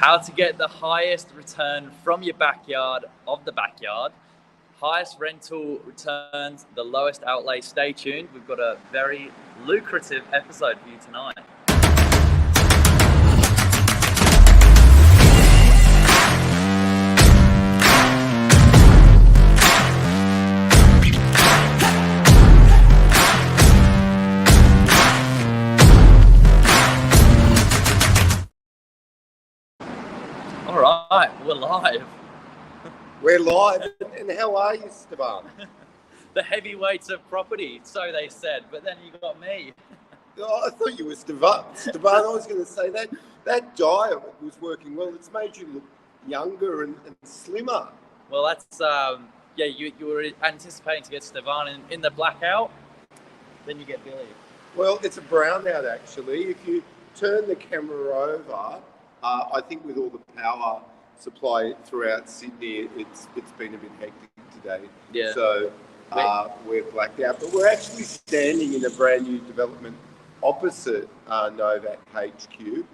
How to get the highest return from your backyard of the backyard. Highest rental returns, the lowest outlay. Stay tuned. We've got a very lucrative episode for you tonight. All right, we're live. We're live, and how are you, Stefan? The heavyweights of property, so they said, but then you got me. Oh, I thought you were Stefan. Stefan, I was going to say that diet was working well. It's made you look younger and slimmer. Well, that's, yeah, you were anticipating to get Stefan in the blackout, then you get Billy. Well, it's a brownout, actually. If you turn the camera over, I think with all the power supply throughout Sydney, it's been a bit hectic today. Yeah. So we're blacked out, but we're actually standing in a brand new development opposite Novak HQ,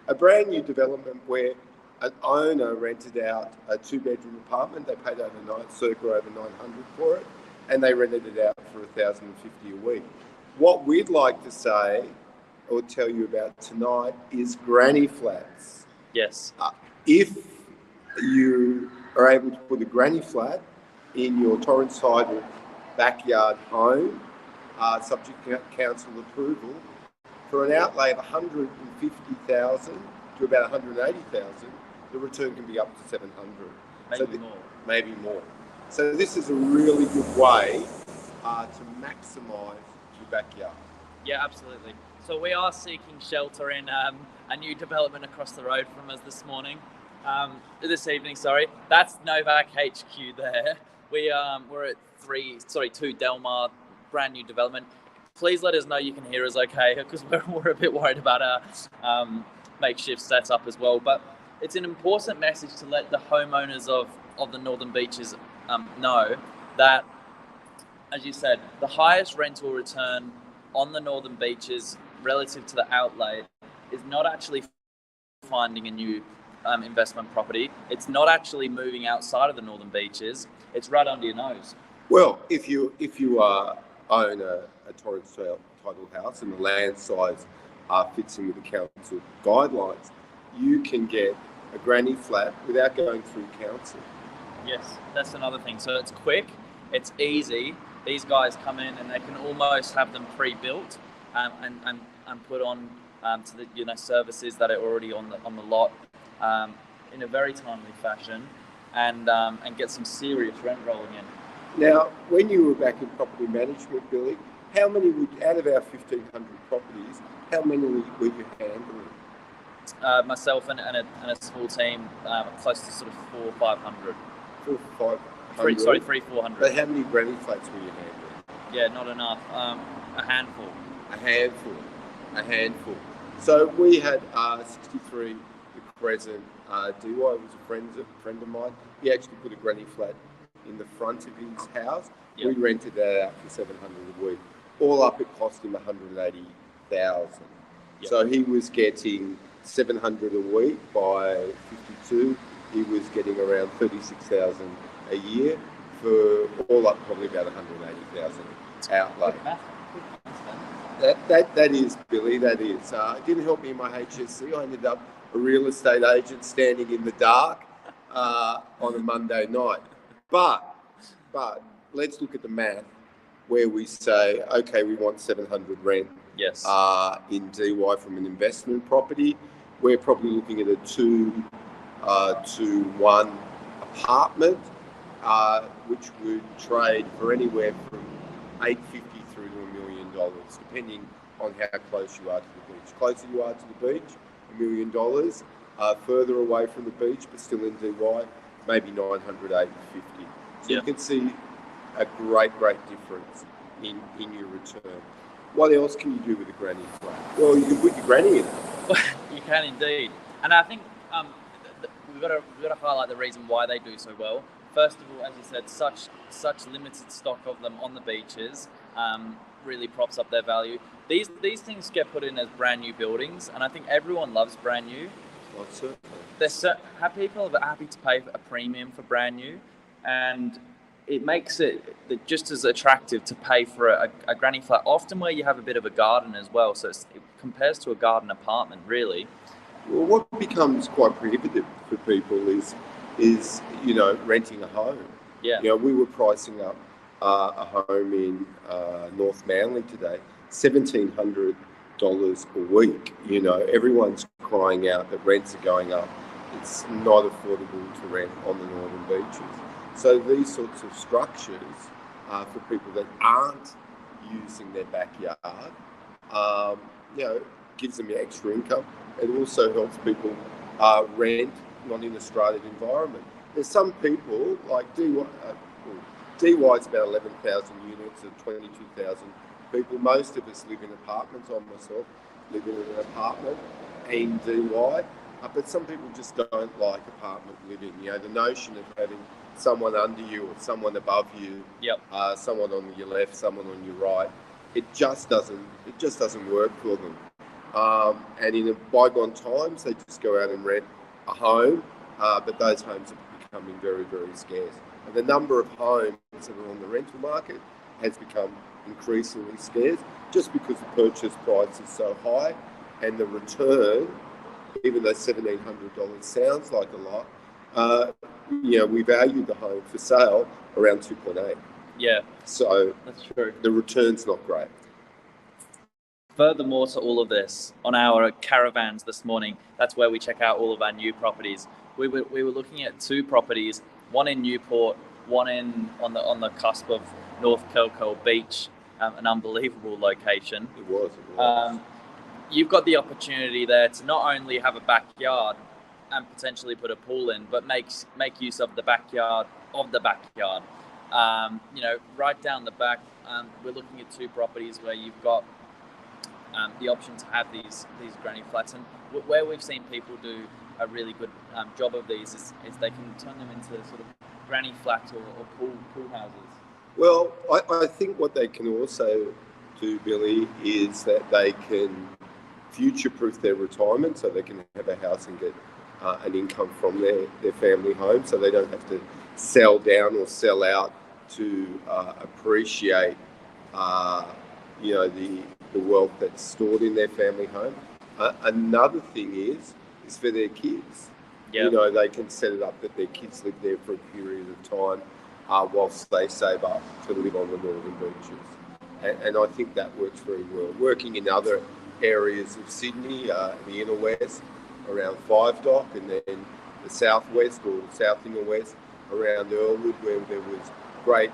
a brand new development where an owner rented out a 2-bedroom apartment. They paid circa over 900 for it, and they rented it out for $1,050 a week. What we'd like to say or tell you about tonight is granny flats. Yes. If you are able to put a granny flat in your Torrance-sided backyard home, subject to council approval, for an outlay of $150,000 to about $180,000, the return can be up to $700. Maybe more. So this is a really good way to maximise your backyard. Yeah, absolutely. So we are seeking shelter in a new development across the road from us this evening. That's Novak HQ there. We're at 2 Delmar, brand new development. Please let us know you can hear us okay, because we're a bit worried about our makeshift setup as well. But it's an important message to let the homeowners of the Northern Beaches know that, as you said, the highest rental return on the Northern Beaches relative to the outlay is not actually finding a new investment property. It's not actually moving outside of the Northern Beaches. It's right under your nose. Well, if you own a Torrance title house and the land size fits in with the council guidelines, you can get a granny flat without going through council. Yes, that's another thing. So it's quick, it's easy. These guys come in and they can almost have them pre-built and put on to the services that are already on the lot in a very timely fashion, and get some serious rent rolling in. Now, when you were back in property management, Billy, how many out of our 1,500 properties, how many were you handling? Myself and a small team, close to sort of 400 or 500. 400 or 500? 400. But how many granny flats were you handling? Yeah, not enough. A handful. A handful. So we had 63 the Crescent. DY was a friend of mine. He actually put a granny flat in the front of his house. Yep. We rented that out for $700 a week. All up, it cost him $180,000. Yep. So he was getting $700 a week by 52. He was getting around $36,000 a year for all up, probably about $180,000 outlay. That is, Billy. That is. It didn't help me in my HSC. I ended up a real estate agent standing in the dark on a Monday night. But let's look at the math where we say, okay, we want 700 rent. Yes. In DY from an investment property. We're probably looking at a 2 to 1 apartment, which would trade for anywhere from $850,000 through to $1 million, depending on how close you are to the beach. Closer you are to the beach, $1 million. Further away from the beach, but still in DY, maybe 900, 850. So you can see a great difference in your return. What else can you do with a granny flat? Well, you can put your granny in it. You can indeed, and I think we've got to highlight the reason why they do so well. First of all, as you said, such limited stock of them on the beaches really props up their value. These things get put in as brand new buildings, and I think everyone loves brand new. Well, certainly. people are happy to pay a premium for brand new, and it makes it just as attractive to pay for a granny flat, often where you have a bit of a garden as well. So it compares to a garden apartment, really. Well, what becomes quite prohibitive for people is renting a home. Yeah. We were pricing up a home in North Manly today, $1,700 a week. Everyone's crying out that rents are going up. It's not affordable to rent on the northern beaches. So these sorts of structures for people that aren't using their backyard, gives them extra income. It also helps people rent not in a stratified environment. There's some people like DY is about 11,000 units of 22,000 people. Most of us live in apartments. I myself live in an apartment in DY. But some people just don't like apartment living. The notion of having someone under you or someone above you, someone on your left, someone on your right, it just doesn't work for them. And in bygone times, they just go out and rent a home, but those homes are becoming very, very scarce. And the number of homes that are on the rental market has become increasingly scarce, just because the purchase price is so high, and the return, even though $1,700 sounds like a lot, we valued the home for sale around 2.8. Yeah. So that's true. The return's not great. Furthermore to all of this, on our caravans this morning, that's where we check out all of our new properties. We were looking at two properties, one in Newport, one on the cusp of North Kilcoyle Beach, an unbelievable location. It was. You've got the opportunity there to not only have a backyard and potentially put a pool in, but make use of the backyard of the backyard. Right down the back, we're looking at two properties where you've got the option to have these granny flats, and where we've seen people do a really good job of these is they can turn them into sort of granny flats or pool houses. Well, I think what they can also do, Billy, is that they can future-proof their retirement, so they can have a house and get an income from their family home, so they don't have to sell down or sell out to appreciate the wealth that's stored in their family home. Another thing is for their kids. Yep. They can set it up that their kids live there for a period of time whilst they save up to live on the northern beaches. And I think that works very well. Working in other areas of Sydney, the inner west, around Five Dock, and then the southwest or south inner west around Earlwood, where there was great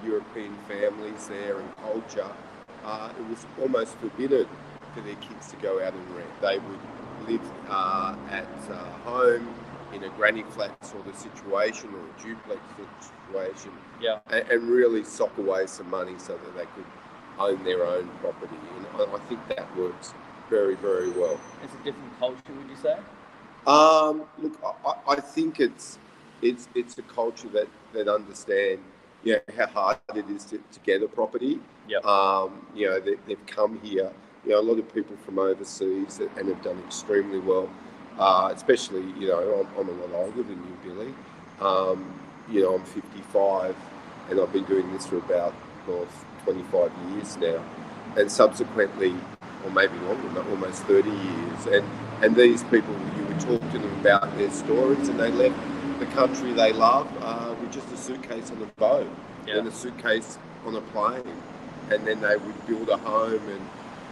European families there and culture. It was almost forbidden for their kids to go out and rent. They would live at home in a granny flat sort of situation or a duplex situation, and really sock away some money so that they could own their own property. And I think that works very, very well. It's a different culture, would you say? Look, I think it's a culture that understand how hard it is to get a property. They've come here. A lot of people from overseas and have done extremely well. Especially, I'm a lot older than you, Billy. I'm 55, and I've been doing this for about 25 years now, and subsequently, or maybe longer, almost 30 years. And these people, you would talk to them about their stories, and they left the country they love with just a suitcase on a boat and a suitcase on a plane, and then they would build a home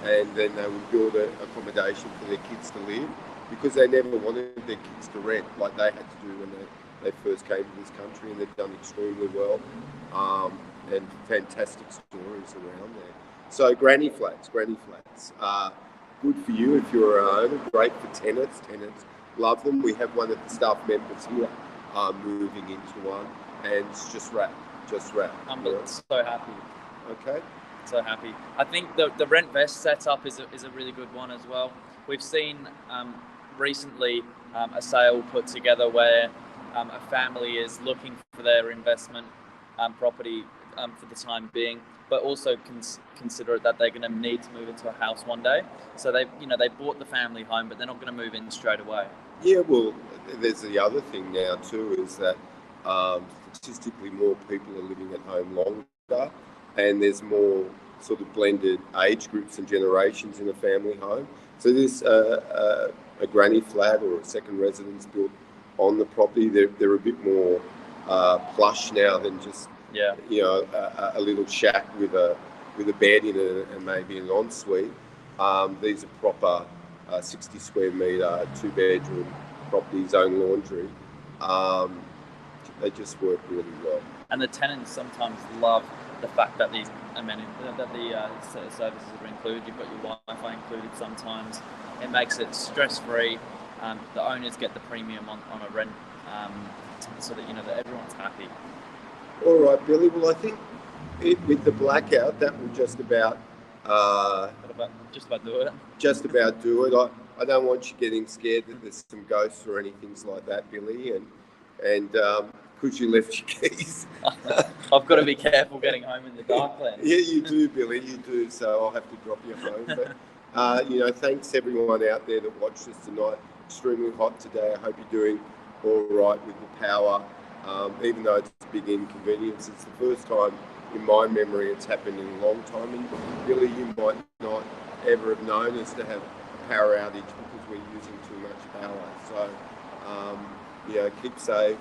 and then they would build an accommodation for their kids to live, because they never wanted their kids to rent like they had to do when they first came to this country, and they've done extremely well, and fantastic stories around there. So granny flats, good for you if you're an owner, great for tenants love them. We have one of the staff members here moving into one, and it's just wrapped. I'm so happy. Okay. So happy. I think the rent vest setup is a really good one as well. We've seen recently a sale put together where a family is looking for their investment property. for the time being, but also consider that they're going to need to move into a house one day. So they bought the family home, but they're not going to move in straight away. Yeah, well, there's the other thing now too, is that statistically more people are living at home longer, and there's more sort of blended age groups and generations in a family home. So this a granny flat or a second residence built on the property, they're a bit more plush now than just a little shack with a bed in it and maybe an ensuite. These are proper 60 square metre, 2-bedroom properties, own laundry. They just work really well. And the tenants sometimes love the fact that these amenities, that the services are included. You've got your Wi-Fi included sometimes. It makes it stress-free. The owners get the premium on a rent, so that that everyone's happy. All right, Billy. Well, I think with the blackout, that will just about do it. Just about do it. I don't want you getting scared that there's some ghosts or anything like that, Billy, and because you left your keys. I've got to be careful getting home in the dark then. Yeah, you do, Billy, you do. So I'll have to drop you home. But thanks everyone out there that watched us tonight. Extremely hot today. I hope you're doing all right with the power. Even though it's a big inconvenience, it's the first time in my memory it's happened in a long time. And Billy, you might not ever have known us to have a power outage because we're using too much power. So, keep safe,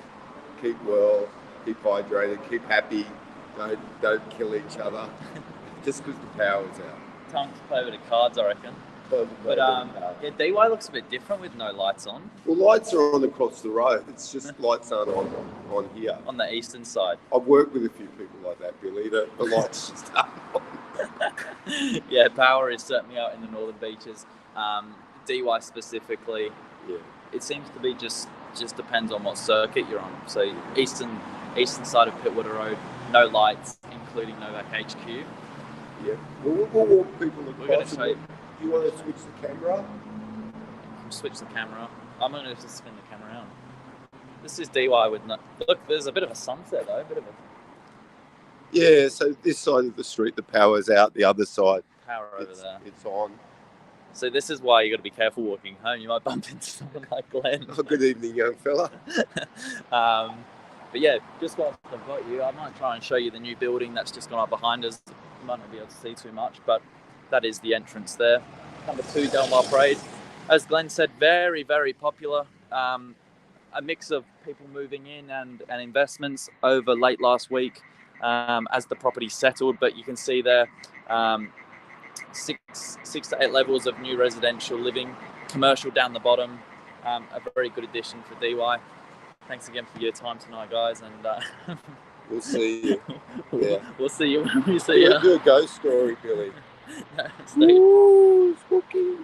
keep well, keep hydrated, keep happy. Don't kill each other just because the power's out. Time to play a bit of cards, I reckon. But DY looks a bit different with no lights on. Well, lights are on across the road. It's just lights aren't on here. On the eastern side. I've worked with a few people like that, Billy. The lights just aren't on. Yeah, power is certainly out in the northern beaches. DY specifically, it seems to be just depends on what circuit you're on. So eastern side of Pittwater Road, no lights, including Novak HQ. Yeah, we'll walk people across. We're going to show you. Do you want to switch the camera? Switch the camera. I'm going to just spin the camera around. This is DY with no... Look, there's a bit of a sunset though, Yeah, so this side of the street, the power's out. The other side, power over there. It's on. So this is why you got to be careful walking home. You might bump into someone like Glenn. Oh, good evening, young fella. But yeah, just whilst I've got you, I might try and show you the new building that's just gone up behind us. You might not be able to see too much, but that is the entrance there. Number 2 Delmar Parade. As Glenn said, very, very popular. A mix of people moving in and investments over late last week as the property settled. But you can see there 6 to 8 levels of new residential living, commercial down the bottom. A very good addition for DY. Thanks again for your time tonight, guys. And we'll see you. Yeah. We'll see you when we see you. We'll do a ghost story, Billy. No, Ooh, spooky.